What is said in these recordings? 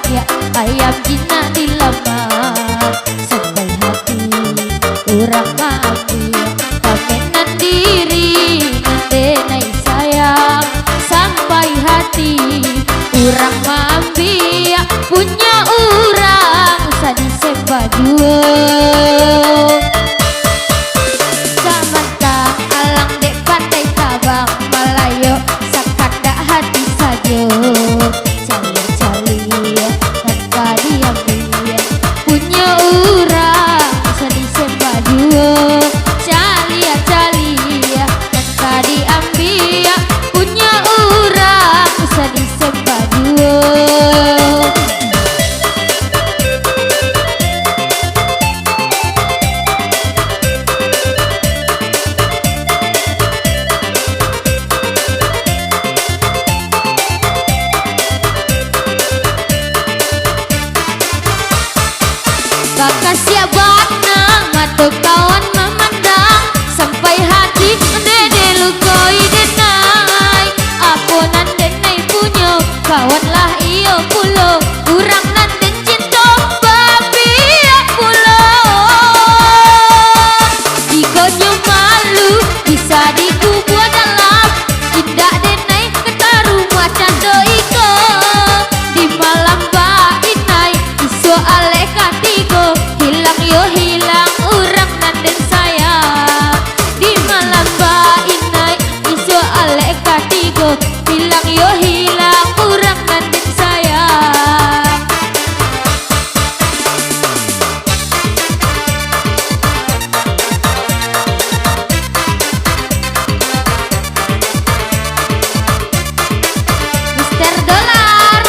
Ya ayam jina dilamar sampai hati urang ambil pamenan diri nandenai sayang sampai hati urang ambil punya urang usah disembah jua samantang alang dek pandai tabang Malayo sakada hati saja punya urang bisa disembah jua calia calia tanpa diambil punya urang bisa disembah jua bakas ya bakna mata kawan memandang sampai hati dede lukoi denai aponan denai punya kawan lah iyo pulo urang nanden cinta babi pulo digonyo malu bisa dikubur dalam indah denai ketaru macan doiko di malam bainai iso alek hilang yo hilang urang nanden sayang di malam bainai iso alek katigo hilang yo hilang urang nanden sayang Mister Dolar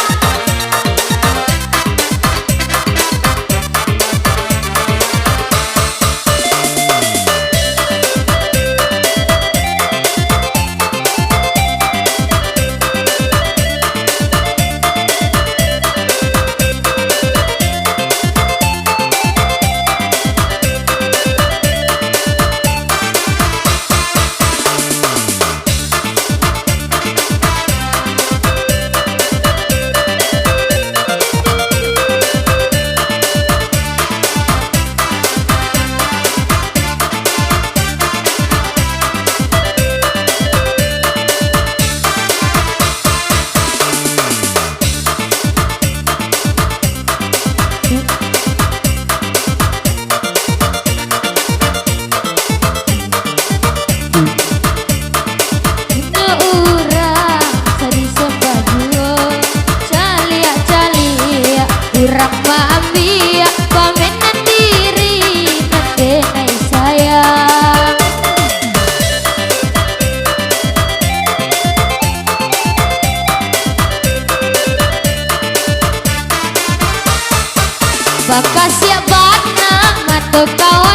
urang maambia pamenan diri nandenai sayang bakas ya bakna mata kawan